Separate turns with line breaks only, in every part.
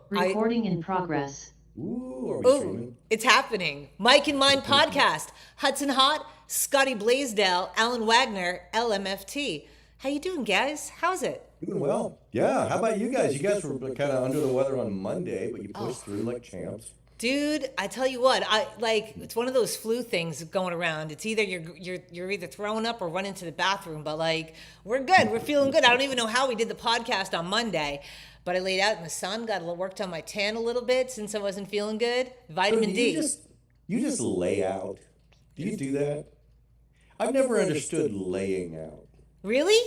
Recording in progress.
Ooh, are we
Ooh,
streaming?
it's happening. Mike and Mine podcast. Hudson Hot, Scotty Blaisdell, Alan Wagner, LMFT. How you doing, guys? How's it?
Doing well. Yeah. How about you guys? You guys were kind of under the weather on Monday, but you pushed through like champs.
Dude, I tell you what, I like it's one of those flu things going around. It's either you're either throwing up or running to the bathroom, but like we're good. We're feeling good. I don't even know how we did the podcast on Monday, but I laid out in the sun, worked on my tan a little bit since I wasn't feeling good. Vitamin
So
D.
you just lay out. Do you do that? I've never understood laying out.
Really?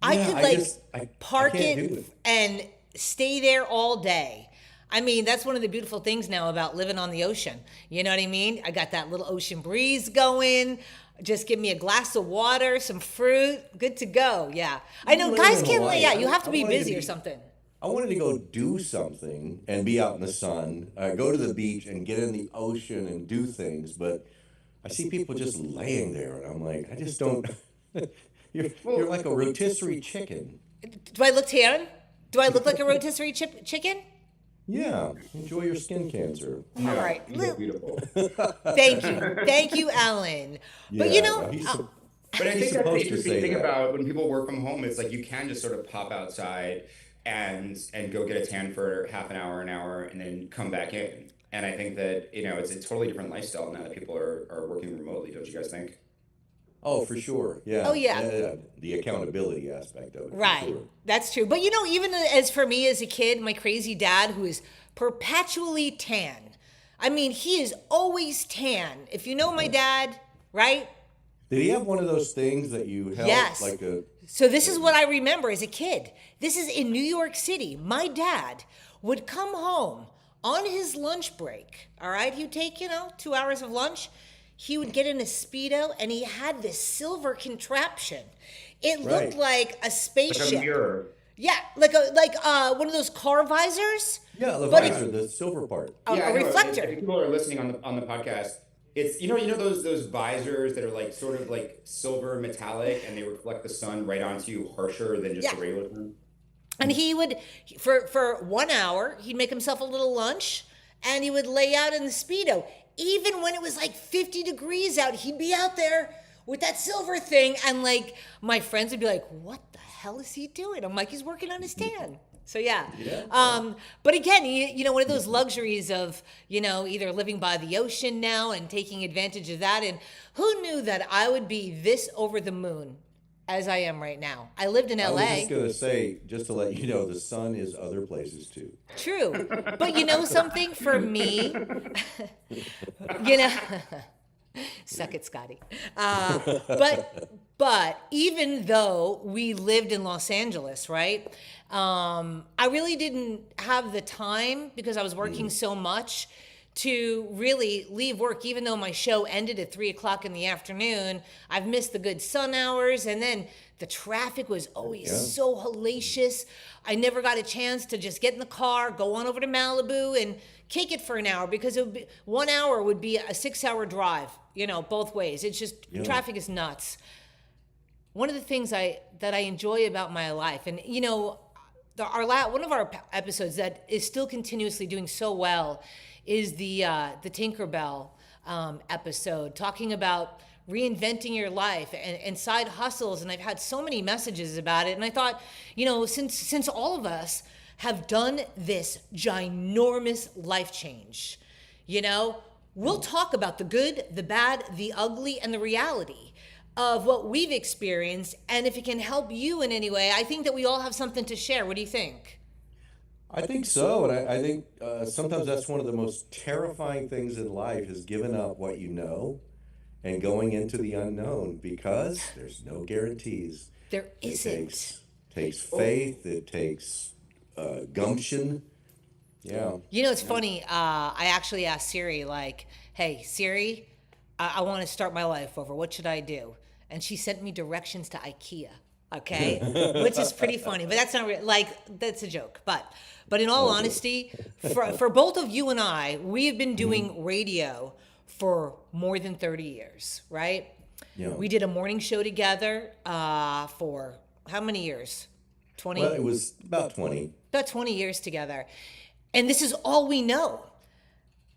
I
Yeah,
could
I
park
can't
it
do it.
and stay there all day. I mean, that's one of the beautiful things now about living on the ocean. You know what I mean? I got that little ocean breeze going. Just give me a glass of water, some fruit, good to go. Yeah. I know
live
guys
in
can't lay
Hawaii.
out. You have to
I
be
wanted to
busy or
be-
something.
I wanted to go do something and be out in the sun, go to the beach and get in the ocean and do things, but I see people just laying there, and I'm like, I just don't. You're like a rotisserie chicken.
Do I look tan? Do I look like a rotisserie chicken?
Yeah, enjoy your skin cancer.
All right.
You look beautiful.
Thank you. Thank you, Alan. But you know,
But I
He's
think that's the
supposed to
interesting
say
thing
that.
about when people work from home. It's like you can just sort of pop outside and go get a tan for half an hour, and then come back in. And I think that it's a totally different lifestyle now that people are working remotely. Don't you guys think?
Oh, for sure. Yeah.
Oh, yeah.
The accountability aspect of it. for
right.
sure.
That's true. But you know, even as for me as a kid, my crazy dad who is perpetually tan. I mean, he is always tan. If you know my dad, right?
Did he have one of those things that you held
Yes.
like a?
So this is what I remember as a kid. This is in New York City. My dad would come home on his lunch break. All right, he'd take 2 hours of lunch. He would get in a Speedo, and he had this silver contraption. It looked like a
Like
spaceship.
a mirror.
Yeah, like one of those car visors.
Yeah, the
But
visor, the silver part.
A
Yeah, I know.
reflector.
If people are listening on the podcast, it's those visors that are like sort of like silver metallic, and they reflect the sun right onto you harsher than just
Yeah.
a regular sun.
And he would, for 1 hour, he'd make himself a little lunch, and he would lay out in the Speedo. Even when it was like 50 degrees out, he'd be out there with that silver thing, and like my friends would be like, "What the hell is he doing?" I'm like, "He's working on his tan." So yeah. But again, one of those luxuries of either living by the ocean now and taking advantage of that. And who knew that I would be this over the moon as I am right now? I lived in
I was
LA.
just gonna say, just to let you know, the sun is other places too.
True. But you know something for me? you know, suck it, Scotty. But even though we lived in Los Angeles, right? I really didn't have the time because I was working so much to really leave work, even though my show ended at 3 o'clock in the afternoon. I've missed the good sun hours, and then the traffic was always so hellacious. I never got a chance to just get in the car, go on over to Malibu, and kick it for an hour because it would be 1 hour would be a 6 hour drive, both ways. It's just traffic is nuts. One of the things that I enjoy about my life, and one of our episodes that is still continuously doing so well is the Tinkerbell episode, talking about reinventing your life and side hustles. And I've had so many messages about it. And I thought, since all of us have done this ginormous life change, we'll talk about the good, the bad, the ugly, and the reality of what we've experienced. And if it can help you in any way, I think that we all have something to share. What do you think?
I think so, and I think sometimes that's one of the most terrifying things in life is giving up what you know and going into the unknown because there's no guarantees.
There
It
isn't.
takes faith. It takes gumption. Yeah.
It's funny. I actually asked Siri, like, "Hey, Siri, I want to start my life over. What should I do?" And she sent me directions to IKEA. Okay, which is pretty funny, but that's not that's a joke. But in all honesty, for both of you and I, we have been doing radio for more than 30 years, right?
Yeah.
We did a morning show together for how many years? 20?
Well, it was about 20.
About 20 years together. And this is all we know.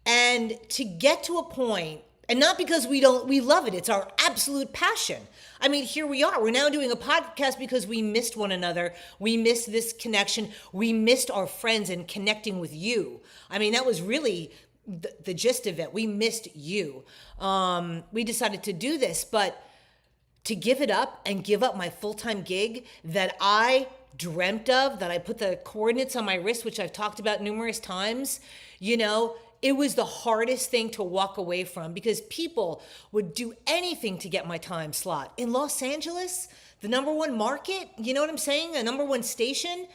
And to get to a point, and not because we love it, it's our absolute passion. I mean, here we are. We're now doing a podcast because we missed one another. We missed this connection. We missed our friends and connecting with you. I mean, that was really the gist of it. We missed you. We decided to do this, but to give it up and give up my full-time gig that I dreamt of, that I put the coordinates on my wrist, which I've talked about numerous times, it was the hardest thing to walk away from because people would do anything to get my time slot. In Los Angeles, the number one market, you know what I'm saying? A number one station.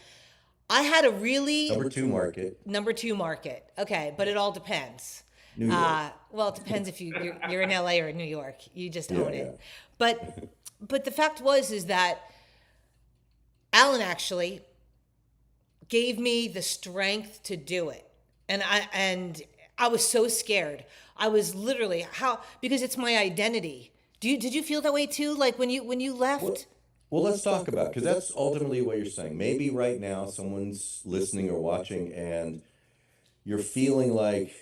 I had a really
Number two market.
Okay, but it all depends.
New York.
Well, it depends if you're in LA or in New York. You just own it.
Yeah.
But the fact is that Alan actually gave me the strength to do it. And I was so scared. I was literally because it's my identity. Did you feel that way too? Like when you left?
Well, let's talk about, because that's ultimately what you're saying. Maybe right now someone's listening or watching and you're feeling like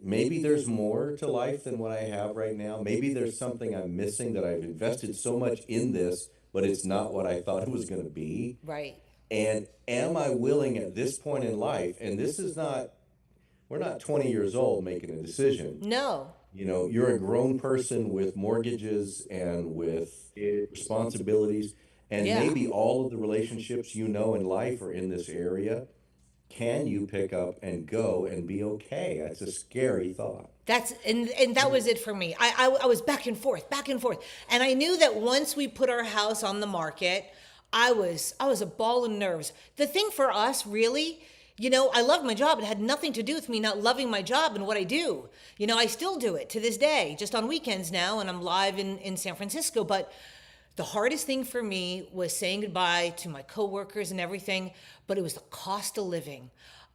maybe there's more to life than what I have right now. Maybe there's something I'm missing, that I've invested so much in this, but it's not what I thought it was going to be.
Right.
And am I willing at this point in life, and this is not, we're not 20 years old making a decision.
No.
You're a grown person with mortgages and with responsibilities, and
Yeah.
maybe all of the relationships in life are in this area. Can you pick up and go and be okay? That's a scary thought.
And that was it for me. I was back and forth, and I knew that once we put our house on the market, I was a ball of nerves. The thing for us, really, I loved my job. It had nothing to do with me not loving my job and what I do. I still do it to this day, just on weekends now, and I'm live in San Francisco. But the hardest thing for me was saying goodbye to my coworkers and everything, but it was the cost of living.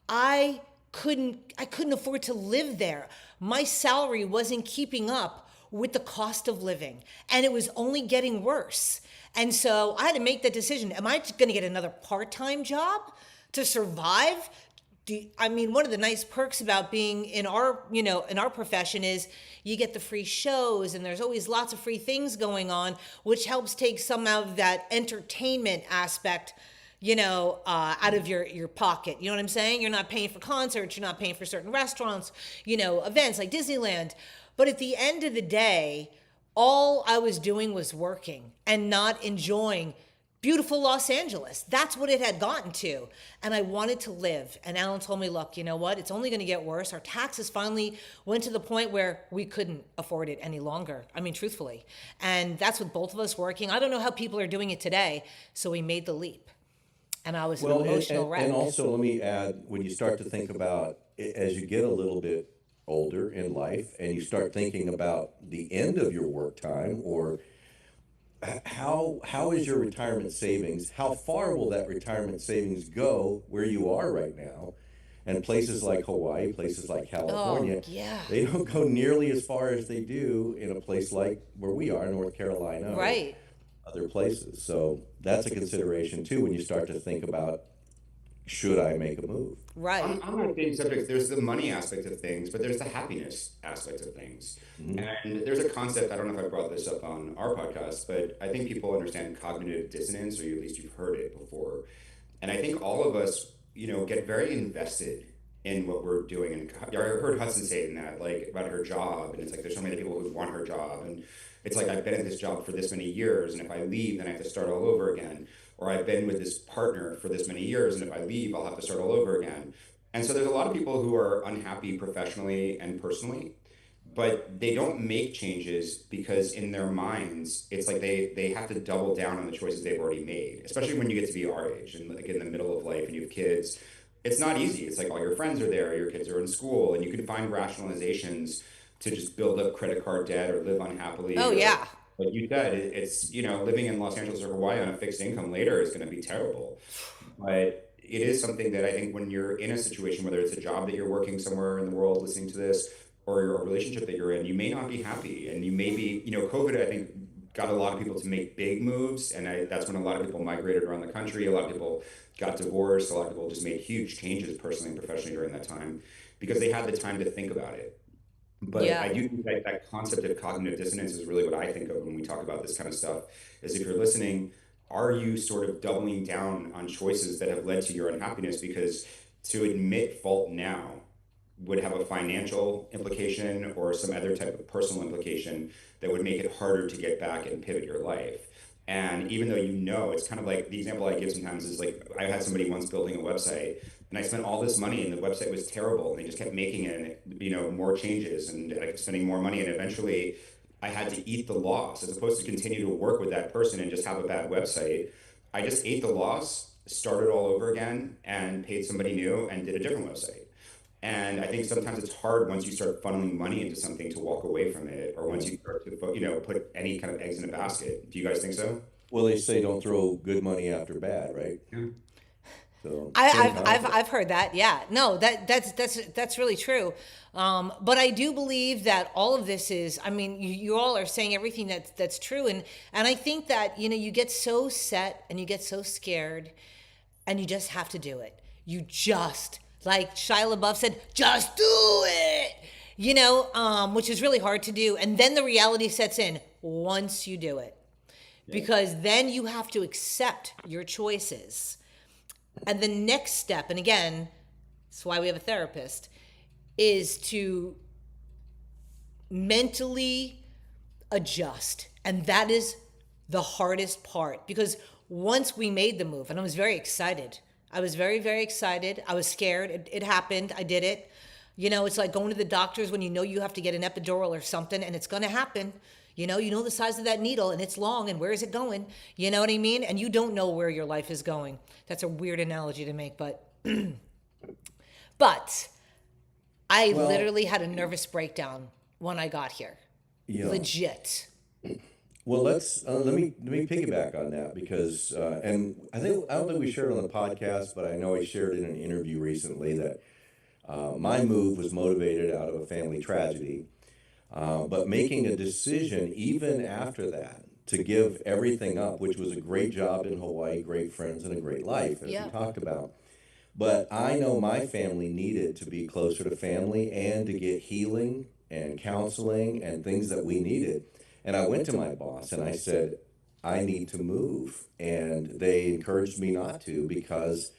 I couldn't afford to live there. My salary wasn't keeping up with the cost of living, and it was only getting worse. And so I had to make that decision. Am I going to get another part-time job to survive? One of the nice perks about being in our profession is you get the free shows, and there's always lots of free things going on, which helps take some of that entertainment aspect, out of your pocket. You know what I'm saying? You're not paying for concerts, you're not paying for certain restaurants, events like Disneyland. But at the end of the day, all I was doing was working and not enjoying beautiful Los Angeles. That's what it had gotten to. And I wanted to live. And Alan told me, look, you know what? It's only going to get worse. Our taxes finally went to the point where we couldn't afford it any longer. Truthfully. And that's with both of us working. I don't know how people are doing it today. So we made the leap. And I was an emotional wreck.
And also, let me add, when you start to think about, as you get a little bit older in life and you start thinking about the end of your work time, or how is your retirement savings? How far will that retirement savings go where you are right now? And places like Hawaii, places like California, they don't go nearly as far as they do in a place like where we are, North Carolina,
right?
Or other places. So that's a consideration too when you start to think about, should I make a move?
Right.
On that same subject, there's the money aspect of things, but there's the happiness aspect of things. Mm-hmm. And there's a concept, I don't know if I brought this up on our podcast, but I think people understand cognitive dissonance, or at least you've heard it before. And I think all of us, get very invested in what we're doing. And I heard Hudson say that, like, about her job. And it's like, there's so many people who want her job. And it's like, I've been at this job for this many years, and if I leave, then I have to start all over again. Or I've been with this partner for this many years, and if I leave, I'll have to start all over again. And so there's a lot of people who are unhappy professionally and personally, but they don't make changes because in their minds, it's like they have to double down on the choices they've already made, especially when you get to be our age and like in the middle of life and you have kids. It's not easy. It's like all your friends are there, your kids are in school, and you can find rationalizations to just build up credit card debt or live unhappily.
Oh, yeah.
Like you said, it's, living in Los Angeles or Hawaii on a fixed income later is going to be terrible. But it is something that I think when you're in a situation, whether it's a job that you're working somewhere in the world listening to this, or a relationship that you're in, you may not be happy. And you may be, COVID, I think, got a lot of people to make big moves, and that's when a lot of people migrated around the country. A lot of people got divorced. A lot of people just made huge changes personally and professionally during that time because they had the time to think about it. But I
Yeah.
do think that that concept of cognitive dissonance is really what I think of when we talk about this kind of stuff. Is if you're listening, are you sort of doubling down on choices that have led to your unhappiness? Because to admit fault now would have a financial implication or some other type of personal implication that would make it harder to get back and pivot your life. And even though it's kind of like the example I give sometimes is like I had somebody once building a website and I spent all this money and the website was terrible and they just kept making it, more changes and I kept spending more money and eventually I had to eat the loss as opposed to continue to work with that person and just have a bad website. I just ate the loss, started all over again and paid somebody new and did a different website. And I think sometimes it's hard once you start funneling money into something to walk away from it, or once you start to, put any kind of eggs in a basket. Do you guys think so?
Well, they say don't throw good money after bad, right?
Yeah.
So
I,
same
I've
concept.
heard that. Yeah, no, that's really true. But I do believe that all of this is. I mean, you all are saying everything that's true, and I think that you get so set and you get so scared, and you just have to do it. You just like Shia LaBeouf said, just do it. Which is really hard to do, and then the reality sets in once you do it, because then you have to accept your choices. And the next step, and again, that's why we have a therapist, is to mentally adjust. And that is the hardest part because once we made the move, and I was very excited. I was very, very excited. I was scared. It happened. I did it. It's like going to the doctors when you have to get an epidural or something, and it's going to happen. You know the size of that needle, and it's long, and where is it going? You know what I mean? And you don't know where your life is going. That's a weird analogy to make, but but I
Well,
literally had a nervous breakdown when I got here.
yeah.
Legit.
Well, let me piggyback on that because and I don't think we shared it on the podcast, but I know I shared in an interview recently that my move was motivated out of a family tragedy, but making a decision even after that to give everything up, which was a great job in Hawaii, great friends, and a great life, as we
Yeah.
talked about. But I know my family needed to be closer to family and to get healing and counseling and things that we needed. And I went to my boss and I said, I need to move. And they encouraged me not to because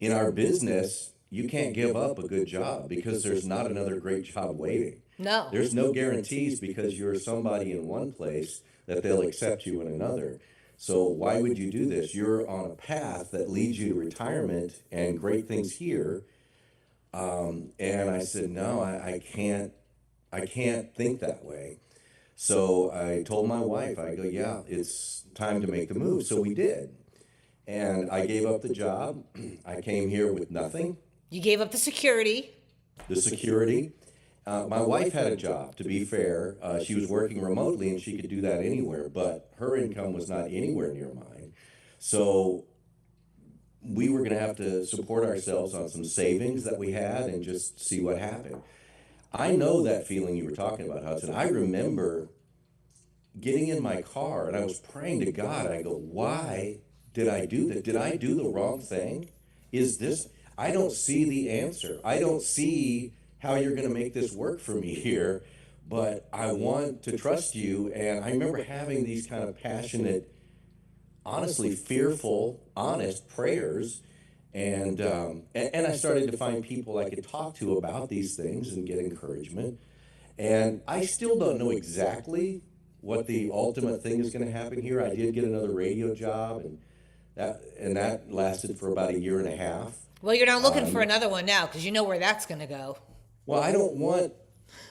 in our business, you can't give up a good job because there's not another great job waiting.
No.
There's no guarantees because you're somebody in one place that they'll accept you in another. So why would you do this? You're on a path that leads you to retirement and great things here. And I said, no, I can't think that way. So I told my wife, I go, yeah, it's time to make the move. So we did. And I gave up the job. I came here with nothing,
You gave up the security.
the security. My wife had a job, to be fair. She was working remotely and she could do that anywhere, but her income was not anywhere near mine. So we were going to have to support ourselves on some savings that we had and just see what happened. I know that feeling you were talking about, Hudson. I remember getting in my car and I was praying to God. I go, why did I do that? Did I do the wrong thing? Is this, I don't see the answer. I don't see how you're going to make this work for me here, but I want to trust you. And I remember having these kind of passionate, honestly fearful, honest prayers. And I started to find people I could talk to about these things and get encouragement. And I still don't know exactly what the ultimate thing is going to happen here. I did get another radio job, and that lasted for about a year and a half.
Well, you're not looking for another one now because you know where that's going to go.
Well, I don't want.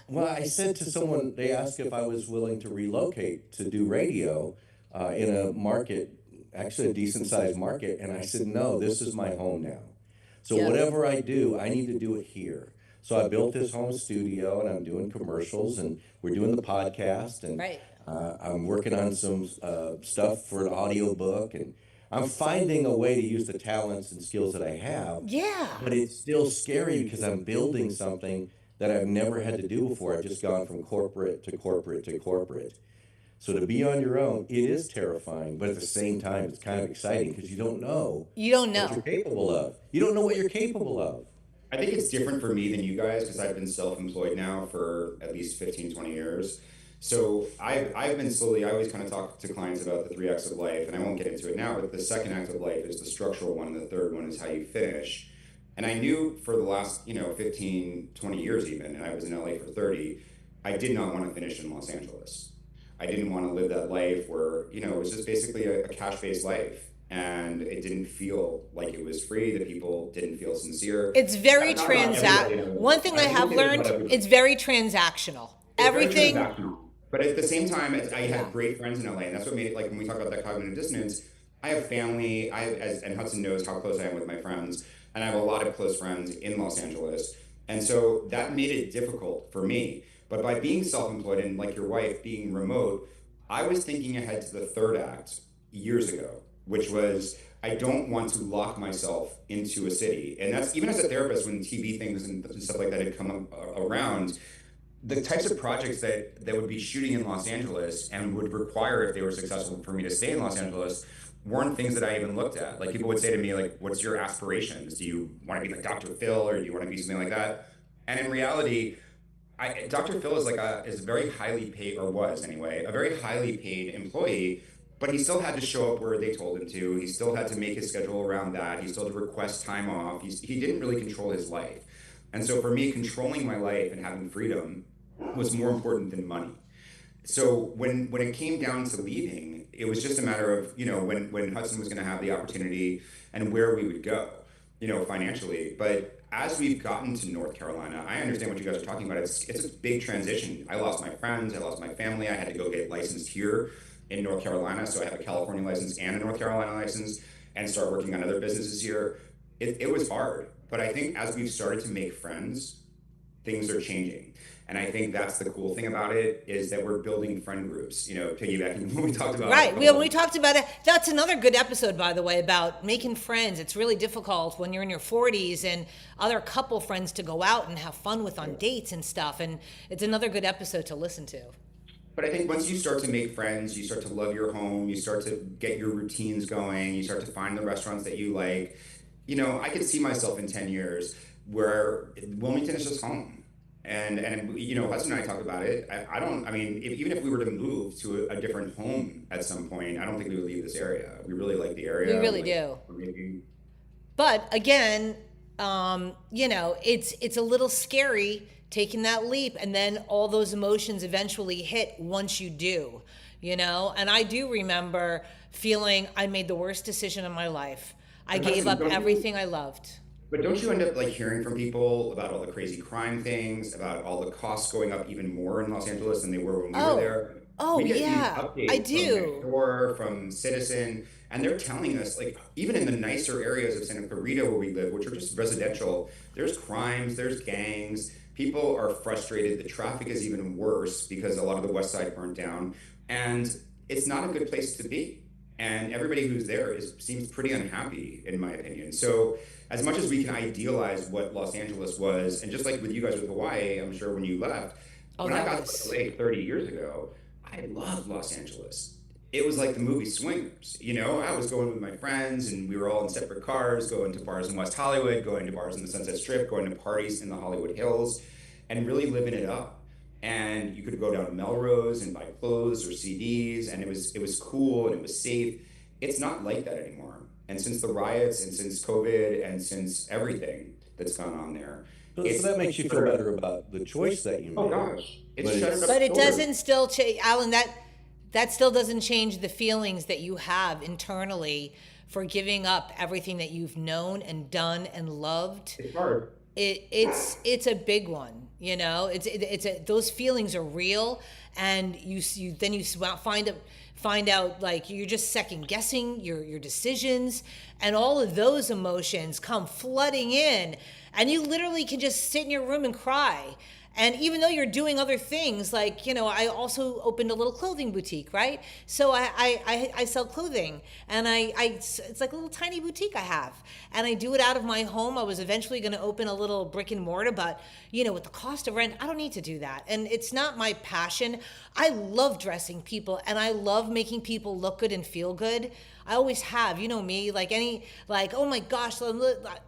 Well, I said to someone, they asked if I was willing to relocate to do radio in a market, actually a decent sized market, and I said, no, this is my home now. So
Yeah.
whatever I do, I need to do it here. So I built this home studio, and I'm doing commercials, and we're doing the podcast, and
Right.
I'm working on some stuff for an audiobook, and I'm finding a way to use the talents and skills that I have.
Yeah.
But it's still scary because I'm building something that I've never had to do before. I've just gone from corporate to corporate to corporate. So to be on your own, it is terrifying, but at the same time, it's kind of exciting because you don't know
You don't
what you're
know.
capable of. You don't know what you're capable of.
I think it's different for me than you guys because I've been self-employed now for at least 15, 20 years. So I've been slowly, I always kind of talk to clients about the three acts of life, and I won't get into it now, but the second act of life is the structural one, and the third one is how you finish. And I knew for the last, 15, 20 years even, and I was in LA for 30, I did not want to finish in Los Angeles. I didn't want to live that life where, it was just basically a cash-based life. And it didn't feel like it was free. The people didn't feel sincere.
It's very
Not about everybody,
One thing I have learned, it's very transactional.
it's very
Everything.
transactional. But at the same time, I had great friends in LA, and that's what made it, like when we talk about that cognitive dissonance, I have family. And Hudson knows how close I am with my friends, and I have a lot of close friends in Los Angeles, and so that made it difficult for me. But by being self-employed and like your wife being remote, I was thinking ahead to the third act years ago, which was I don't want to lock myself into a city. And that's even as a therapist, when TV things and stuff like that had come around, the types of projects that would be shooting in Los Angeles and would require, if they were successful, for me to stay in Los Angeles weren't things that I even looked at. Like people would say to me, like, what's your aspirations? Do you want to be like Dr. Phil, or do you want to be something like that? And in reality, Dr. Phil is a very highly paid, or was anyway, a very highly paid employee, but he still had to show up where they told him to. He still had to make his schedule around that. He still had to request time off. He didn't really control his life. And so for me, controlling my life and having freedom was more important than money. So when it came down to leaving, it was just a matter of, when Hudson was going to have the opportunity and where we would go, financially. But as we've gotten to North Carolina, I understand what you guys are talking about. It's a big transition. I lost my friends. I lost my family. I had to go get licensed here in North Carolina. So I have a California license and a North Carolina license, and start working on other businesses here. It was hard. But I think as we've started to make friends, things are changing. And I think that's the cool thing about it, is that we're building friend groups, piggybacking what we talked about.
Right. We talked about it. That's another good episode, by the way, about making friends. It's really difficult when you're in your 40s and other couple friends to go out and have fun with on dates and stuff. And it's another good episode to listen to.
But I think once you start to make friends, you start to love your home, you start to get your routines going, you start to find the restaurants that you like. I could see myself in 10 years where Wilmington is just home. And Hudson and I talk about it. Even if we were to move to a different home at some point, I don't think we would leave this area. We really like the area.
We really do. But again, it's a little scary taking that leap, and then all those emotions eventually hit once you do, And I do remember feeling I made the worst decision of my life. I gave up everything I loved.
But don't you end up hearing from people about all the crazy crime things, about all the costs going up even more in Los Angeles than they were when we were there?
Oh,
we get
yeah,
these updates
I do.
From Nextdoor, from Citizen, and they're telling us, even in the nicer areas of Santa Clarita where we live, which are just residential, there's crimes, there's gangs, people are frustrated, the traffic is even worse because a lot of the west side burnt down, and it's not a good place to be. And everybody who's there seems pretty unhappy, in my opinion. So as much as we can idealize what Los Angeles was, and just like with you guys with Hawaii, I'm sure when you left, when I got to LA 30 years ago, I loved Los Angeles. It was like the movie Swingers. I was going with my friends, and we were all in separate cars, going to bars in West Hollywood, going to bars in the Sunset Strip, going to parties in the Hollywood Hills, and really living it up. And you could go down to Melrose and buy clothes or CDs, and it was cool and it was safe. It's not like that anymore. And since the riots and since COVID and since everything that's gone on there,
So that makes you feel better about the choice that you made.
oh gosh,
But it doesn't still change, Alan. That still doesn't change the feelings that you have internally for giving up everything that you've known and done and loved.
It's hard.
It's a big one. Those feelings are real, and you find out like you're just second guessing your decisions, and all of those emotions come flooding in, and you literally can just sit in your room and cry. And even though you're doing other things, like, I also opened a little clothing boutique, right? So I sell clothing, and it's like a little tiny boutique I have. And I do it out of my home. I was eventually going to open a little brick and mortar, but, with the cost of rent, I don't need to do that. And it's not my passion. I love dressing people, and I love making people look good and feel good. I always have, me, oh my gosh,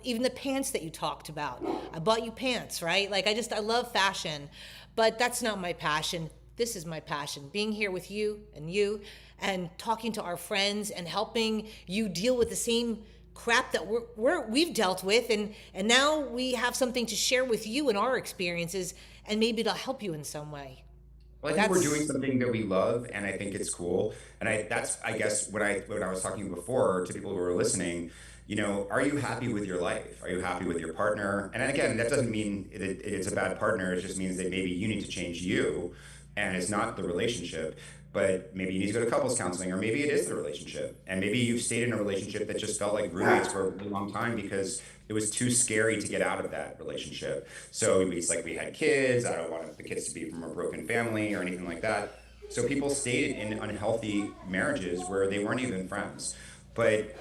even the pants that you talked about. I bought you pants, right? I love fashion, but that's not my passion. This is my passion, being here with you, and talking to our friends and helping you deal with the same crap that we've dealt with. And now we have something to share with you and our experiences, and maybe it'll help you in some way.
Well, I think we're doing something that we love, and I think it's cool. And that's, I guess, when I was talking before to people who were listening, are you happy with your life? Are you happy with your partner? And again, that doesn't mean it's a bad partner. It just means that maybe you need to change you, and it's not the relationship. But maybe you need to go to couples counseling, or maybe it is the relationship. And maybe you've stayed in a relationship that just felt like roommates for a really long time because it was too scary to get out of that relationship. So it's like we had kids. I don't want the kids to be from a broken family or anything like that. So people stayed in unhealthy marriages where they weren't even friends. But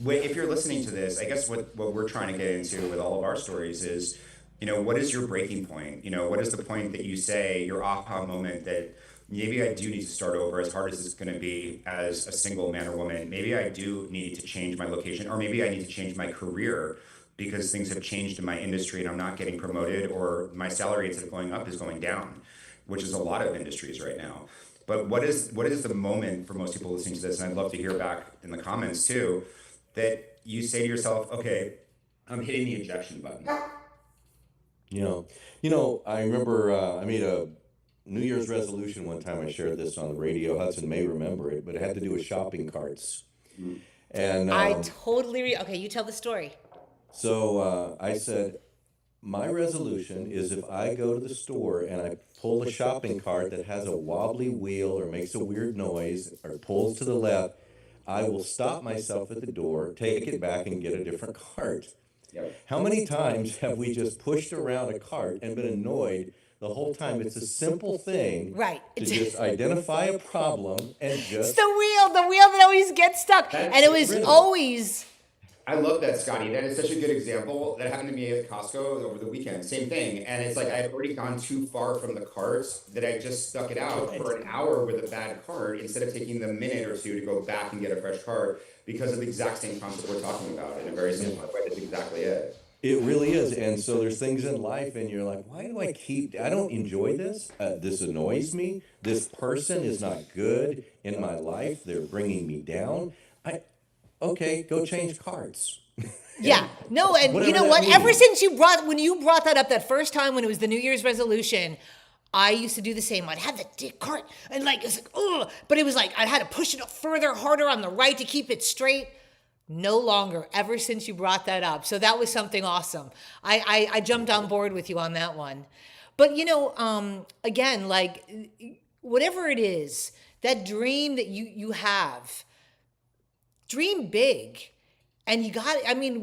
if you're listening to this, I guess what we're trying to get into with all of our stories is, what is your breaking point? What is the point that you say, your aha moment that maybe I do need to start over, as hard as it's going to be as a single man or woman. Maybe I do need to change my location, or maybe I need to change my career because things have changed in my industry and I'm not getting promoted, or my salary, instead of going up, is going down, which is a lot of industries right now. But what is the moment for most people listening to this, and I'd love to hear back in the comments too, that you say to yourself, okay, I'm hitting the ejection button.
I remember I made a New Year's resolution one time. I shared this on the radio. Hudson may remember it, but it had to do with shopping carts. And
I totally okay, you tell the story.
So I said, my resolution is if I go to the store and I pull a shopping cart that has a wobbly wheel or makes a weird noise or pulls to the left, I will stop myself at the door, take it back, and get a different cart.
Yep.
How many times have we just pushed around a cart and been annoyed the whole time? It's a simple thing,
right?
To just identify a problem and just...
It's the wheel that always gets stuck. And it was always...
I love that, Scotty. That is such a good example. That happened to me at Costco over the weekend. Same thing. And it's like I had already gone too far from the carts that I just stuck it out for an hour with a bad cart instead of taking the minute or two to go back and get a fresh cart, because of the exact same concept we're talking about in a very simple way. That's exactly it.
It really is. And so there's things in life and you're like, why do I don't enjoy this. This annoys me. This person is not good in my life. They're bringing me down. Okay, go change carts.
Yeah. No, and
Whatever
you know
that
what?
means.
Ever since when you brought that up that first time when it was the New Year's resolution, I used to do the same. I'd have the cart and it's like, ugh. But it was like I had to push it up further, harder on the right to keep it straight. No longer, ever since you brought that up. So that was something awesome. I jumped on board with you on that one. But again, whatever it is, that dream that you have, dream big. And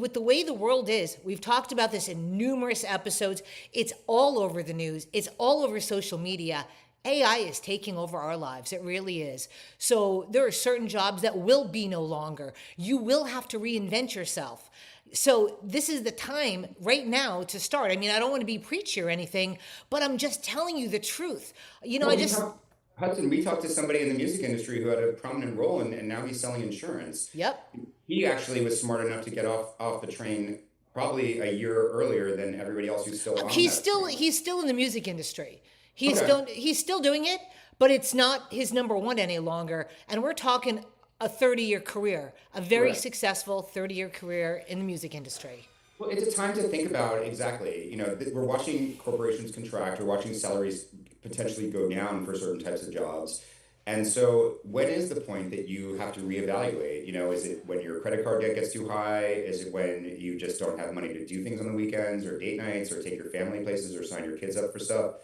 with the way the world is, we've talked about this in numerous episodes. It's all over the news. It's all over social media. AI is taking over our lives. It really is. So there are certain jobs that will be no longer. You will have to reinvent yourself. So this is the time right now to start. I don't want to be preachy or anything, but I'm just telling you the truth.
Hudson, we talked to somebody in the music industry who had a prominent role, and now he's selling insurance.
Yep.
He actually was smart enough to get off the train probably a year earlier than everybody else who's still on.
He's still in the music industry. He's still doing it, but it's not his number one any longer. And we're talking a 30-year career, a very successful 30-year career in the music industry.
Well, it's a time to think about exactly. We're watching corporations contract. We're watching salaries potentially go down for certain types of jobs. And so when is the point that you have to reevaluate? Is it when your credit card debt gets too high? Is it when you just don't have money to do things on the weekends or date nights or take your family places or sign your kids up for stuff?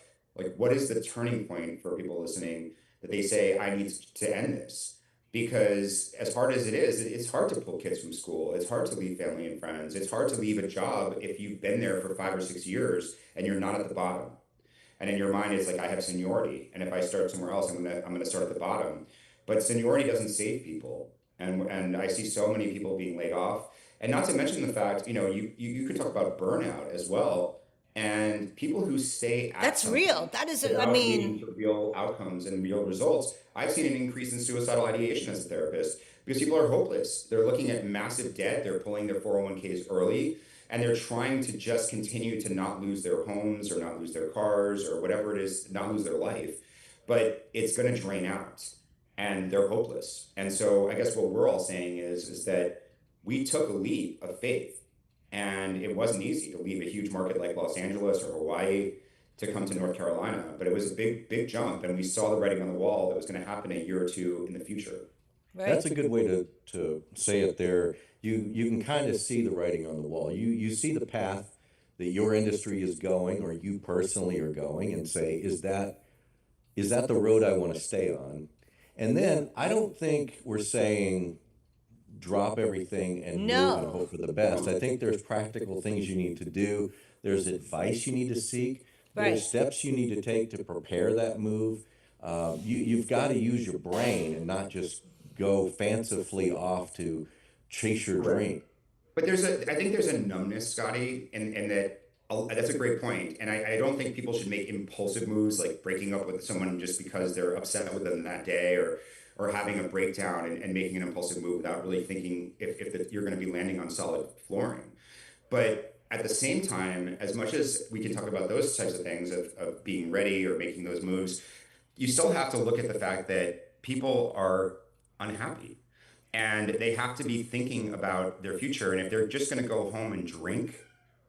What is the turning point for people listening that they say, I need to end this? because as hard as it is, it's hard to pull kids from school. It's hard to leave family and friends. It's hard to leave a job if you've been there for 5 or 6 years and you're not at the bottom. And in your mind, it's like, I have seniority, and if I start somewhere else, I'm gonna start at the bottom. But seniority doesn't save people, and I see so many people being laid off, and not to mention the fact, you could talk about burnout as well, and people who stay at
That's real.
something
That is, I
without leading
mean,
to real outcomes and real results. I've seen an increase in suicidal ideation as a therapist because people are hopeless. They're looking at massive debt. They're pulling their 401ks early, and they're trying to just continue to not lose their homes or not lose their cars or whatever it is, not lose their life. But it's going to drain out, and they're hopeless. And so I guess what we're all saying is that we took a leap of faith, and it wasn't easy to leave a huge market like Los Angeles or Hawaii to come to North Carolina, but it was a big jump, and we saw the writing on the wall that was going to happen a year or two in the future.
That's
right?
a good way to say it there. You can kind of see the writing on the wall. You see the path that your industry is going, or you personally are going, and say, is that the road I want to stay on? And then I don't think we're saying drop everything and move and
No.
hope for the best. I think there's practical things you need to do. There's advice you need to seek.
Right.
There's steps you need to take to prepare that move. You've got to use your brain and not just go fancifully off to chase your dream.
But I think there's a numbness, Scotty, and that that's a great point. And I don't think people should make impulsive moves like breaking up with someone just because they're upset with them that day, or having a breakdown and making an impulsive move without really thinking if you're going to be landing on solid flooring. But at the same time, as much as we can talk about those types of things of being ready or making those moves, you still have to look at the fact that people are unhappy and they have to be thinking about their future. And if they're just going to go home and drink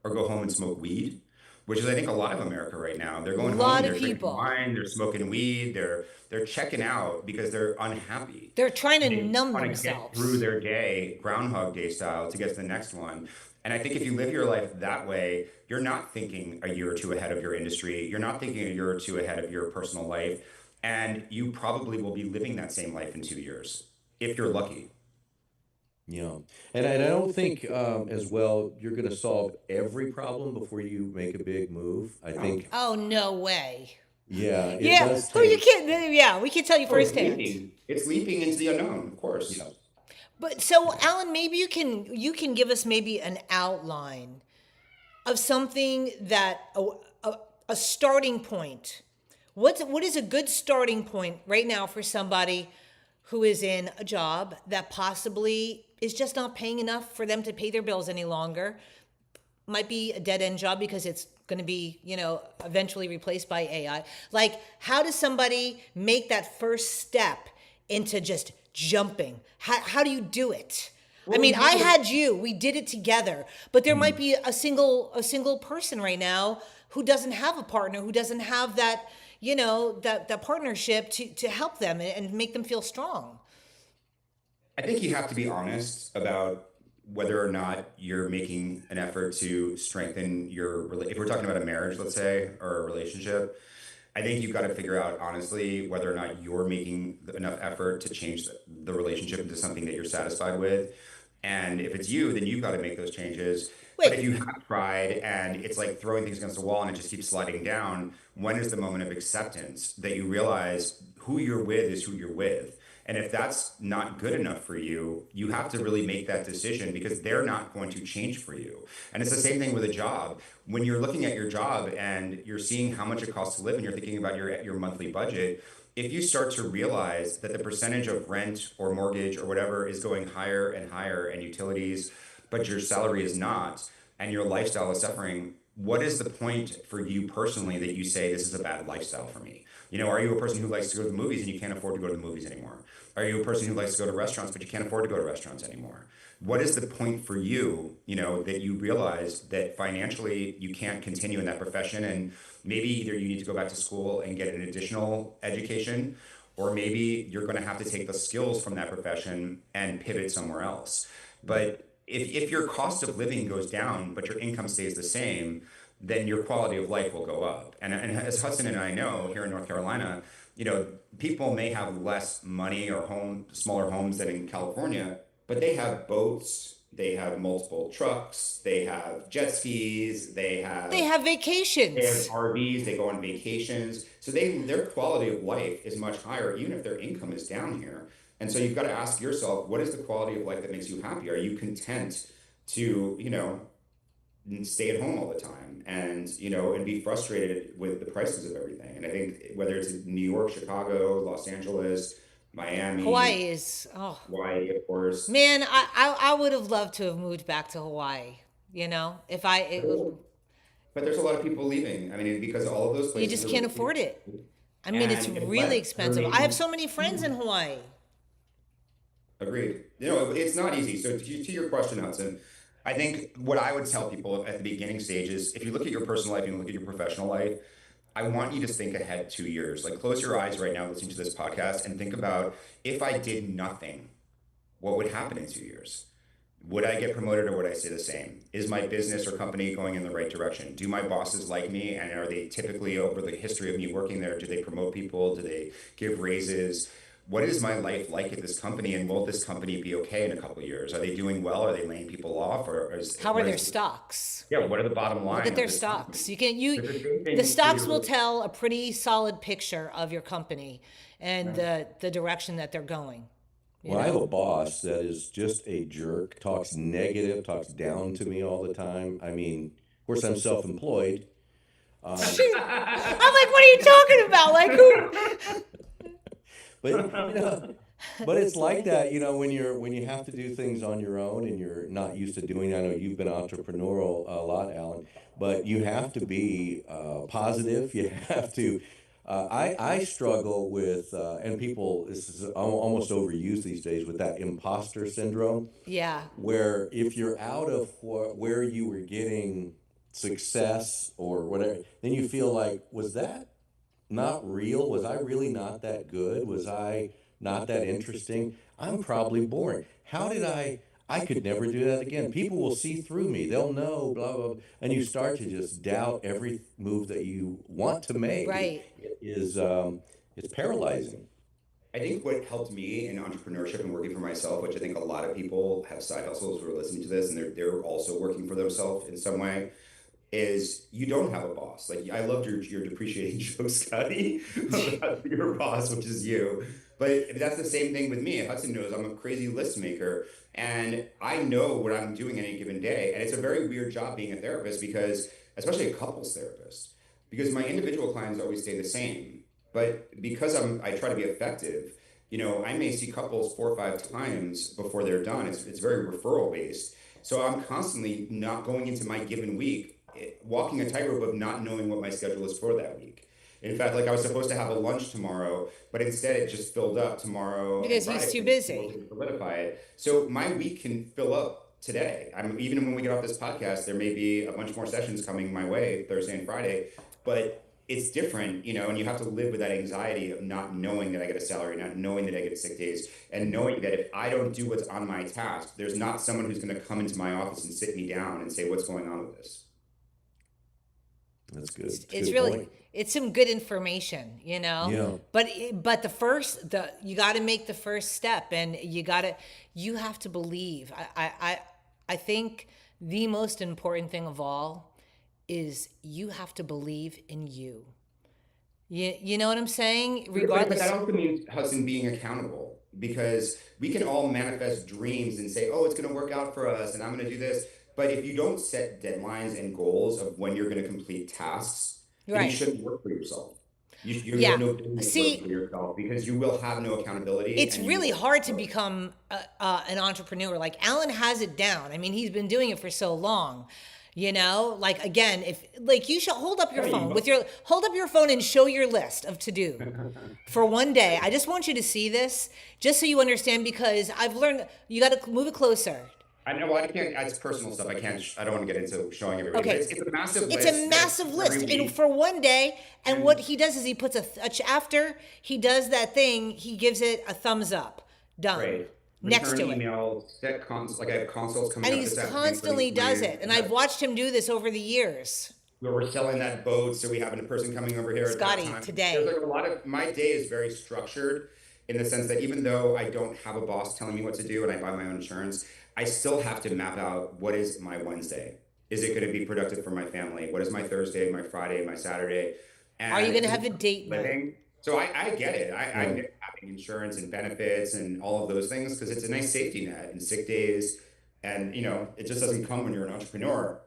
or go home and smoke weed, which is I think a lot of America right now, they're
A
going home,
lot of
they're drinking
people.
wine, they're smoking weed, they're checking out because they're unhappy.
They're trying to
They
numb
want to get through
themselves.
their day, Groundhog Day style, to get to the next one. And I think if you live your life that way, you're not thinking a year or two ahead of your industry. You're not thinking a year or two ahead of your personal life. And you probably will be living that same life in 2 years, if you're lucky.
Yeah, and I don't think as well you're going to solve every problem before you make a big move. I think,
Oh, no way.
yeah, it
Yeah.
does
Who you
take.
can't, yeah, we can tell you
Oh, it's
firsthand.
leaping. It's leaping into the unknown, of course.
Yeah.
But so, Alan, maybe you can give us maybe an outline of something that a starting point. What is a good starting point right now for somebody who is in a job that possibly is just not paying enough for them to pay their bills any longer? Might be a dead end job because it's going to be, eventually replaced by AI. Like, how does somebody make that first step into just jumping? How do you do it? I mean, I had you. We did it together. But there might be a single person right now who doesn't have a partner, who doesn't have that, that partnership to help them and make them feel strong.
I think you have to be honest about whether or not you're making an effort to strengthen if we're talking about a marriage, let's say, or a relationship. I think you've got to figure out honestly whether or not you're making enough effort to change the relationship into something that you're satisfied with. And if it's you, then you've got to make those changes. But if
Wait,
you have tried and it's like throwing things against the wall and it just keeps sliding down, when is the moment of acceptance that you realize who you're with is who you're with? And if that's not good enough for you, you have to really make that decision because they're not going to change for you. And it's the same thing with a job. When you're looking at your job and you're seeing how much it costs to live and you're thinking about your monthly budget, if you start to realize that the percentage of rent or mortgage or whatever is going higher and higher and utilities, but your salary is not, and your lifestyle is suffering, what is the point for you personally that you say this is a bad lifestyle for me? Are you a person who likes to go to the movies and you can't afford to go to the movies anymore? Are you a person who likes to go to restaurants but you can't afford to go to restaurants anymore? What is the point for you, that you realize that financially you can't continue in that profession, and maybe either you need to go back to school and get an additional education, or maybe you're going to have to take the skills from that profession and pivot somewhere else. But if your cost of living goes down, but your income stays the same, then your quality of life will go up. And as Hudson and I know here in North Carolina, people may have less money or smaller homes than in California, but they have boats, they have multiple trucks, they have jet skis,
They have
they have
vacations.
RVs, they go on vacations. So their quality of life is much higher, even if their income is down here. And so you've got to ask yourself, what is the quality of life that makes you happy? Are you content to, stay at home all the time and be frustrated with the prices of everything? And I think whether it's New York, Chicago, Los Angeles, Miami,
Hawaii is, oh
Hawaii, of course.
man, I would have loved to have moved back to Hawaii. If
But there's a lot of people leaving. I mean, because all of those
you
places
just
are
can't
really
afford
cheap.
it. I mean, it's
And
really
less
expensive. I have so many friends in Hawaii.
agreed. It's not easy. So to your question, Hudson, I think what I would tell people at the beginning stages, if you look at your personal life and you look at your professional life, I want you to think ahead 2 years. Like close your eyes right now, listening to this podcast, and think about, if I did nothing, what would happen in 2 years? Would I get promoted or would I stay the same? Is my business or company going in the right direction? Do my bosses like me? And are they typically, over the history of me working there, do they promote people? Do they give raises? What is my life like at this company? And will this company be okay in a couple of years? Are they doing well? Are they laying people off?
How are their stocks?
Yeah, what are the bottom line
Look at
of
their
this
stocks.
company?
The stocks will tell a pretty solid picture of your company and the direction that they're going.
Well, I have a boss that is just a jerk, talks negative, talks down to me all the time. I mean, of course, I'm self-employed.
I'm like, what are you talking about? Like who?
But but it's like that, when you have to do things on your own and you're not used to doing. I know you've been entrepreneurial a lot, Alan, but you have to be positive. You have to. I struggle with, and people, this is almost overused these days, with that imposter syndrome,
Yeah.
where if you're out of where you were getting success or whatever, then you feel like, was that not real? Was I really not that good? Was I not that interesting? I'm probably boring. How did I could never do that again. People will see through me. They'll know, blah, blah, blah. And you start to just doubt every move that you want to make.
Right.
It is, it's paralyzing.
I think what helped me in entrepreneurship and working for myself, which I think a lot of people have side hustles who are listening to this and they're also working for themselves in some way, is you don't have a boss. Like, I loved your depreciating joke, Scotty, about your boss, which is you. But that's the same thing with me. Hudson knows I'm a crazy list maker, and I know what I'm doing any given day. And it's a very weird job being a therapist, because, especially a couples therapist, because my individual clients always stay the same. But because I try to be effective, I may see couples 4 or 5 times before they're done. It's very referral based. So I'm constantly not going into my given week, walking a tightrope of not knowing what my schedule is for that week. In fact, like, I was supposed to have a lunch tomorrow, but instead it just filled up tomorrow.
Because
and
he's
Friday,
too busy.
to solidify it. So my week can fill up today. Even when we get off this podcast, there may be a bunch more sessions coming my way Thursday and Friday, but it's different, and you have to live with that anxiety of not knowing that I get a salary, not knowing that I get sick days, and knowing that if I don't do what's on my task, there's not someone who's going to come into my office and sit me down and say, what's going on with this?
That's good.
It's
Good
really
point.
it's some good information.
Yeah.
But you got to make the first step, and you have to believe. I think the most important thing of all is you have to believe in you. You know what I'm saying?
But
Regardless.
that also means, Hudson, being accountable, because we can all manifest dreams and say, oh, it's going to work out for us and I'm going to do this. But if you don't set deadlines and goals of when you're going to complete tasks, then
Right.
you shouldn't work for yourself. You
Yeah.
have no business
See,
working for yourself, because you will have no accountability.
it's
and you
really
will-
hard to become an entrepreneur. Like Alan has it down. I mean, he's been doing it for so long. Like, again, if like, you should hold up your phone hold up your phone and show your list of to do for one day. I just want you to see this, just so you understand, because I've learned you got to move it closer.
I know, well, I can't. It's personal stuff. I can't. I don't want to get into showing everybody.
Okay.
But it's a massive list.
It's a massive
every
list, and
week.
for one day. And what he does is he puts after he does that thing, he gives it a thumbs up. Done.
Right.
Next
Return
to it.
emails, like I have consults coming
And
up
he's
this afternoon,
constantly
putting
does
my-
it. And I've watched him do this over the years.
where we're selling that boat, so we have a person coming over here at that
Scotty,
time.
today.
There's like a lot of, my day is very structured in the sense that even though I don't have a boss telling me what to do and I buy my own insurance, I still have to map out what is my Wednesday. Is it going to be productive for my family? What is my Thursday, my Friday, my Saturday?
Are you
And
going to have a date night?
living. So I get it. I get having insurance and benefits and all of those things because it's a nice safety net and sick days. And, it just doesn't come when you're an entrepreneur.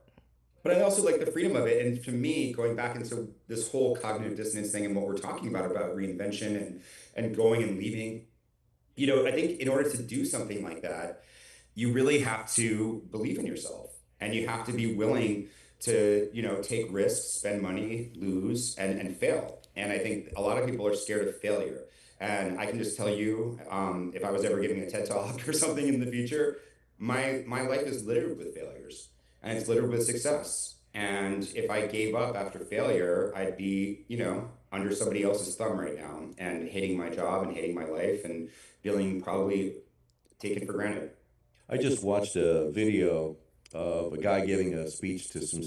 But I also like the freedom of it. And to me, going back into this whole cognitive dissonance thing and what we're talking about reinvention and going and leaving, I think in order to do something like that, you really have to believe in yourself and you have to be willing to, take risks, spend money, lose, and fail. And I think a lot of people are scared of failure. And I can just tell you, if I was ever giving a TED Talk or something in the future, my life is littered with failures and it's littered with success. And if I gave up after failure, I'd be, under somebody else's thumb right now and hating my job and hating my life and feeling probably taken for granted.
I just watched a video of a guy giving a speech to some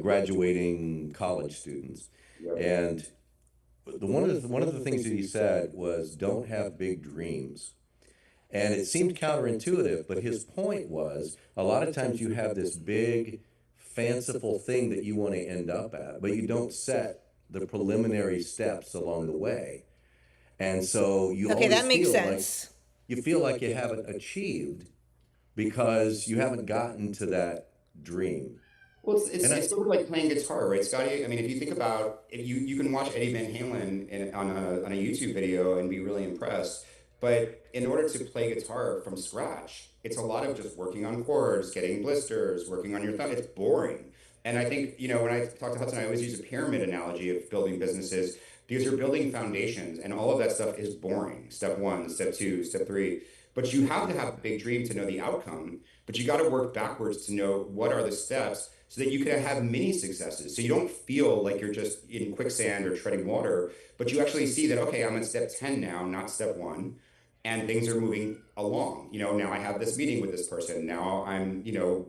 graduating college students, and one of the things that he said was, "Don't have big dreams." And it seemed counterintuitive, but his point was a lot of times you have this big, fanciful thing that you want to end up at, but you don't set the preliminary steps along the way. And so you
Okay,
always
that makes
feel
sense.
like you feel like you haven't achieved because you haven't gotten to that dream.
Well, it's,
And I,
it's sort of like playing guitar, right, Scotty? I mean, if you think about if you can watch Eddie Van Halen on a YouTube video and be really impressed. But in order to play guitar from scratch, it's a lot of just working on chords, getting blisters, working on your thumb. It's boring. And I think, when I talk to Hudson, I always use a pyramid analogy of building businesses because you're building foundations and all of that stuff is boring. Step one, step two, step three. But you have to have a big dream to know the outcome, but you got to work backwards to know what are the steps so that you can have mini successes. So you don't feel like you're just in quicksand or treading water, but you actually see that, okay, I'm at step 10 now, not step one. And things are moving along. Now I have this meeting with this person. Now I'm,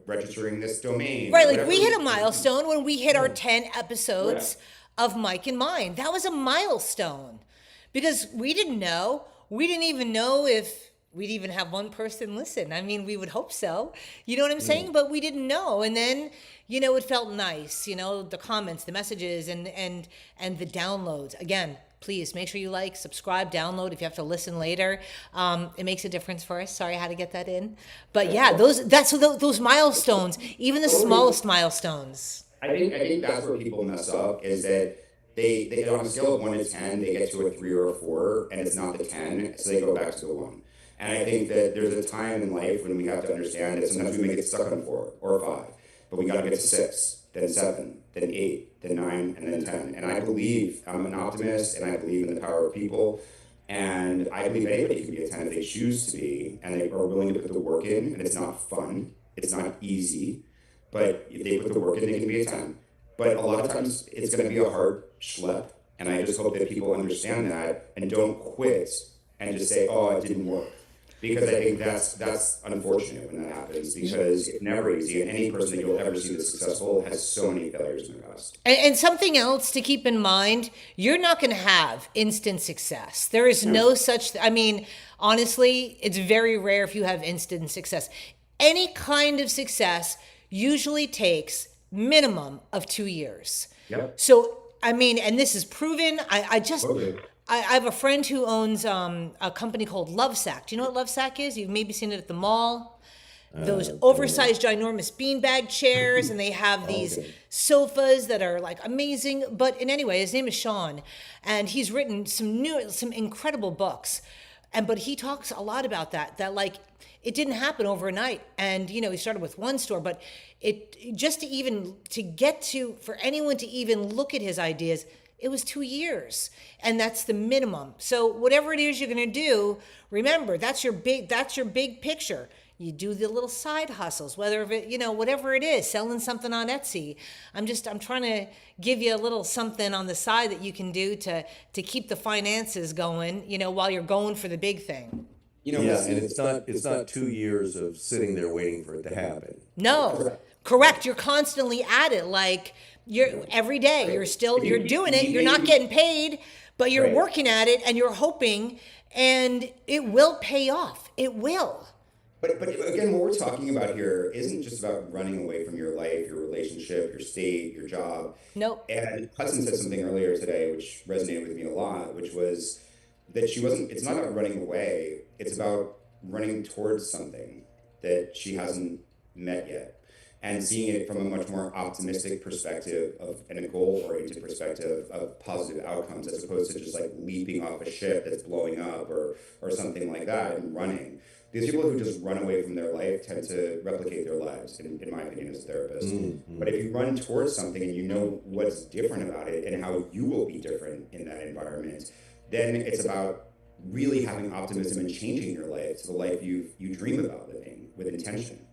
registering this domain.
Right, like we hit a milestone when we hit our 10 episodes
Yeah.
of Mike and Mine. That was a milestone because we didn't know. We didn't even know if we'd even have one person listen. I mean, we would hope so. You know what I'm saying? But we didn't know. And then, it felt nice, the comments, the messages and the downloads. Again, please make sure you like, subscribe, download if you have to listen later. It makes a difference for us. Sorry, I had to get that in. But yeah, those milestones, even the smallest milestones.
I think that's where people mess up is that they on a scale of 1 to 10, they get to a 3 or a 4, and it's not the 10, so they go back to the 1. And I think that there's a time in life when we have to understand that sometimes we may get stuck on 4 or 5, but we got to get to 6, then 7, then 8, then 9, and then 10. And I believe I'm an optimist, and I believe in the power of people. And I believe anybody can be a 10 if they choose to be, and they are willing to put the work in. And it's not fun, it's not easy, but if they put the work in, they can be a 10. But a lot of times it's going to be a hard schlep. And I just hope that people understand that and don't quit and just say, oh, it didn't work. Because I think that's unfortunate when that happens because it's never easy. And any person that you'll ever see that's successful has so many failures in their past.
And something else to keep in mind, you're not going to have instant success. There is no such, honestly, it's very rare if you have instant success. Any kind of success usually takes minimum of 2 years.
Yep.
So, and this is proven. I have a friend who owns a company called Lovesack. Do you know what Lovesack is? You've maybe seen it at the mall. Those oversized, ginormous beanbag chairs, and they have these sofas that are like amazing. But anyway, his name is Sean, and he's written some incredible books. But he talks a lot about that like it didn't happen overnight. And he started with one store, but it just for anyone to even look at his ideas, it was 2 years, and that's the minimum. So whatever it is you're going to do, remember that's your big picture. You do the little side hustles, whether whatever it is, selling something on Etsy. I'm trying to give you a little something on the side that you can do to keep the finances going, while you're going for the big thing.
and it's not 2 years of sitting there waiting for it to happen.
No, correct. You're constantly at it. Like You're every day. You're doing it. You're not
Maybe-
getting paid, but you're
Right.
working at it and you're hoping, and it will pay off. It will.
But again, what we're talking about here isn't just about running away from your life, your relationship, your state, your job.
Nope.
And Hudson said something earlier today, which resonated with me a lot, which was that she wasn't. It's not about running away. It's about running towards something that she hasn't met yet, and seeing it from a much more optimistic perspective of and a goal-oriented perspective of positive outcomes, as opposed to just like leaping off a ship that's blowing up or something like that and running. Because people who just run away from their life tend to replicate their lives, in my opinion, as a therapist. But if you run towards something and you know what's different about it and how you will be different in that environment, then it's about really having optimism and changing your life to the life you dream about living with intention.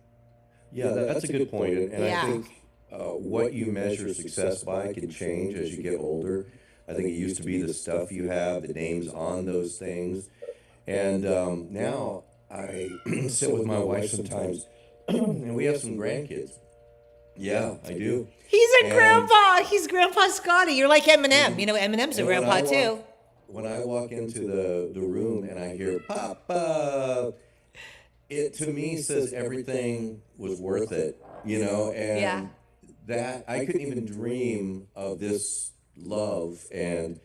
Yeah, that's a good point. And
Yeah.
I think what you measure success by can change as you get older. I think it used to be the stuff you have, the names on those things. And now I sit with my wife sometimes, and we have some grandkids. Yeah, I do.
He's a
And-
grandpa. He's Grandpa Scotty. You're like Eminem. You know, Eminem's a
And when
grandpa
I
too.
walk- When I walk into the room and I hear Papa, it to me says everything was worth it, and
Yeah.
that I couldn't even dream of this love and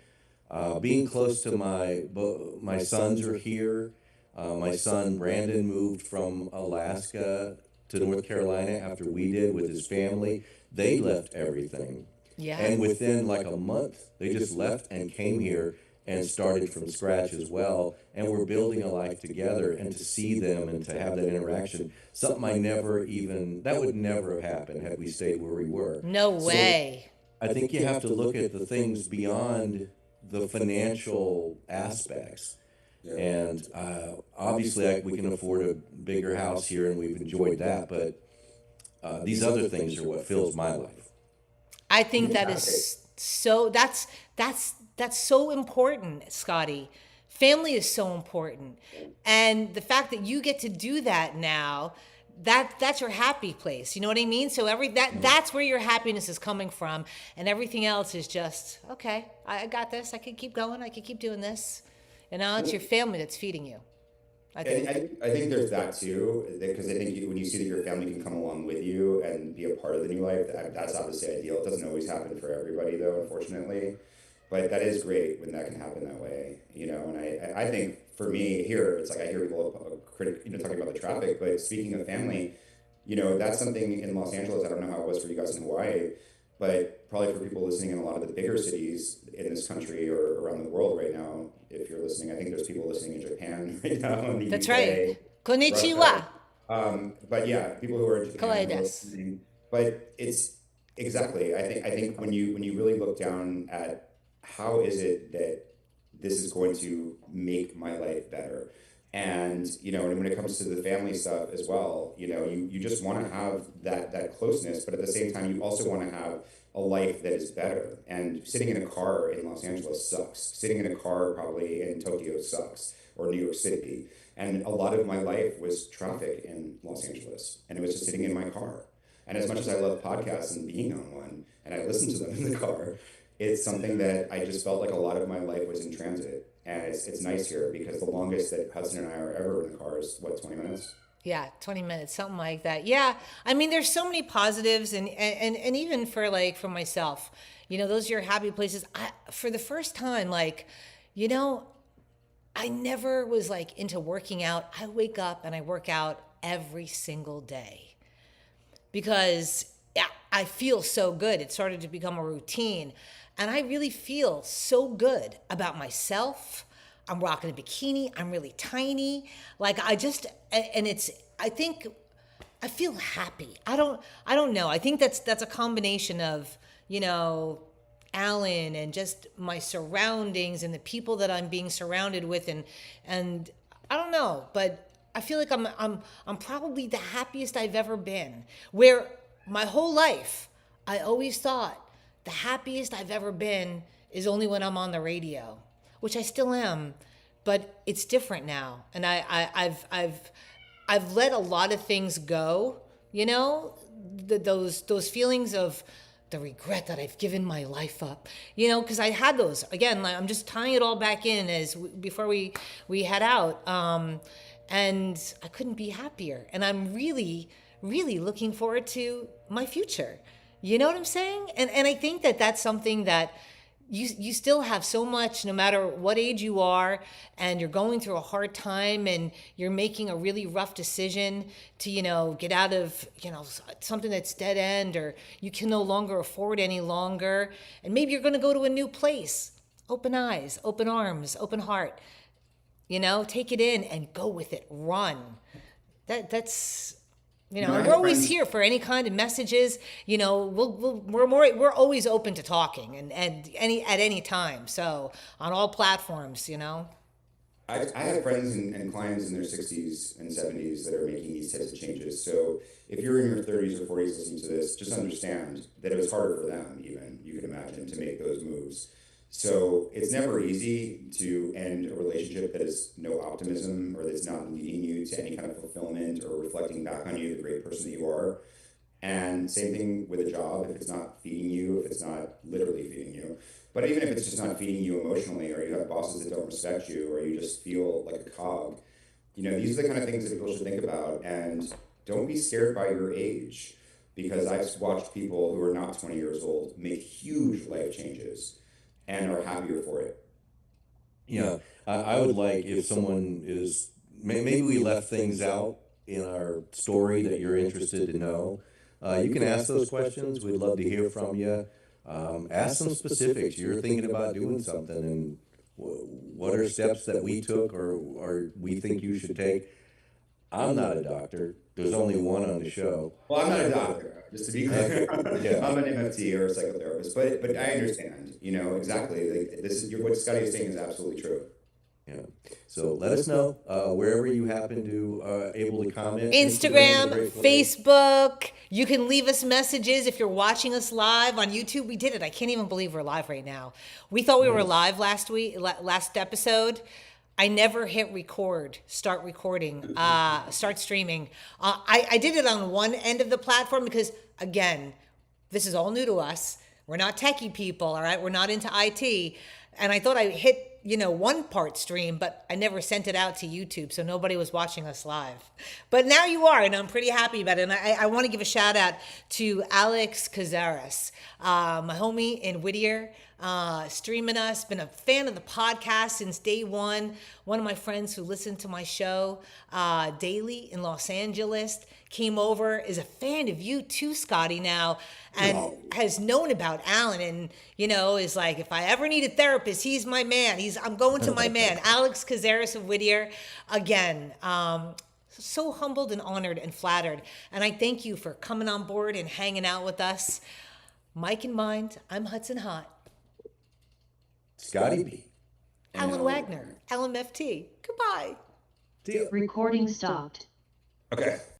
being close to my sons are here. My son Brandon moved from Alaska to North Carolina after we did with his family. They left everything.
Yeah.
And within like a month, they just left and came here and started from scratch as well. And we're building a life together, and to see them and to have that interaction, something that would never have happened had we stayed where we were.
No
So
way.
I think you have to look at the things beyond the financial aspects. And obviously, we can afford a bigger house here, and we've enjoyed that. But these other things are what fills my life.
I think that is so. That's so important, Scotty. Family is so important, and the fact that you get to do that now, that's your happy place. You know what I mean? So that's where your happiness is coming from, and everything else is just okay. I got this. I can keep going. I can keep doing this. And now it's your family that's feeding you. I think.
I think there's that too, because I think when you see that your family can come along with you and be a part of the new life, that's obviously ideal. It doesn't always happen for everybody, though, unfortunately. But that is great when that can happen that way, And I think for me here, it's like I hear people talking about the traffic, but speaking of family, that's something in Los Angeles. I don't know how it was for you guys in Hawaii, but probably for people listening in a lot of the bigger cities in this country or around the world right now, if you're listening, I think there's people listening in Japan right now, in the
That's
UK,
right. Konnichiwa.
Russia. But yeah, people who are in Japan,
Kawaii
who are
desu.
listening. But it's exactly. I think when you really look down at how is it that this is going to make my life better. And, and when it comes to the family stuff as well, you just want to have that closeness, but at the same time, you also want to have a life that is better. And sitting in a car in Los Angeles sucks. Sitting in a car probably in Tokyo sucks, or New York City. And a lot of my life was traffic in Los Angeles, and it was just sitting in my car. And as much as I love podcasts and being on one, and I listen to them in the car, it's something that I just felt like a lot of my life was in transit. And it's nice here because the longest that Hudson and I are ever in the car is, 20 minutes?
Yeah, 20 minutes, something like that. Yeah. I mean, there's so many positives and even for myself, those are your happy places. For the first time, I never was into working out. I wake up and I work out every single day because I feel so good. It started to become a routine. And I really feel so good about myself. I'm rocking a bikini. I'm really tiny. I feel happy. I don't know. I think that's a combination of, Alan and just my surroundings and the people that I'm being surrounded with. And I don't know, but I feel like I'm probably the happiest I've ever been, where my whole life, I always thought, the happiest I've ever been is only when I'm on the radio, which I still am, but it's different now. And I've let a lot of things go, those feelings of the regret that I've given my life up, because I had those. Again, like, I'm just tying it all back in before we head out. And I couldn't be happier. And I'm really, really looking forward to my future. You know what I'm saying? And I think that that's something that you still have so much, no matter what age you are, and you're going through a hard time and you're making a really rough decision to, get out of, something that's dead end, or you can no longer afford any longer. And maybe you're going to go to a new place. Open eyes, open arms, open heart. Take it in and go with it. Run. That's and we're always here for any kind of messages. We're always open to talking and at any time. So on all platforms.
I have friends and clients in their 60s and 70s that are making these types of changes. So if you're in your 30s or 40s listening to this, just understand that it was harder for them, even, you can imagine, to make those moves. So it's never easy to end a relationship that has no optimism or that's not leading you to any kind of fulfillment or reflecting back on you, the great person that you are. And same thing with a job. If it's not feeding you, if it's not literally feeding you, but even if it's just not feeding you emotionally, or you have bosses that don't respect you, or you just feel like a cog, these are the kind of things that people should think about. And don't be scared by your age, because I've watched people who are not 20 years old make huge life changes and are happier for it.
Yeah, I would like, if someone is, maybe we left things out in our story that you're interested to know. You can ask those questions. We'd love to hear from you. Ask some specifics. You're thinking about doing something, and what are steps that we took or we think you should take? I'm not a doctor. There's only one on the show.
Well, I'm not a doctor, just to be clear.
Yeah.
I'm an MFT or a psychotherapist, but I understand, exactly. Like, what Scotty is saying is absolutely true.
Yeah. So let us know wherever you happen to able to comment.
Instagram,
is a great place.
Facebook. You can leave us messages if you're watching us live on YouTube. We did it. I can't even believe we're live right now. We thought we were live last episode. I never hit record, start recording, start streaming. I did it on one end of the platform because, again, this is all new to us. We're not techie people, all right? We're not into IT. And I thought I hit, one part stream, but I never sent it out to YouTube, so nobody was watching us live. But now you are, and I'm pretty happy about it. And I want to give a shout out to Alex Cazares, my homie in Whittier, streaming us, been a fan of the podcast since day one. One of my friends who listened to my show daily in Los Angeles came over, is a fan of you too, Scotty, now, and has known about Alan, and is like, if I ever need a therapist, he's my man. I'm going to my man, Alex Cazares of Whittier. Again, so humbled and honored and flattered, and I thank you for coming on board and hanging out with us. Mike in mind, I'm Hudson Hott.
Scotty B.
Alan Wagner, LMFT. Goodbye.
Deal.
Recording stopped.
Okay.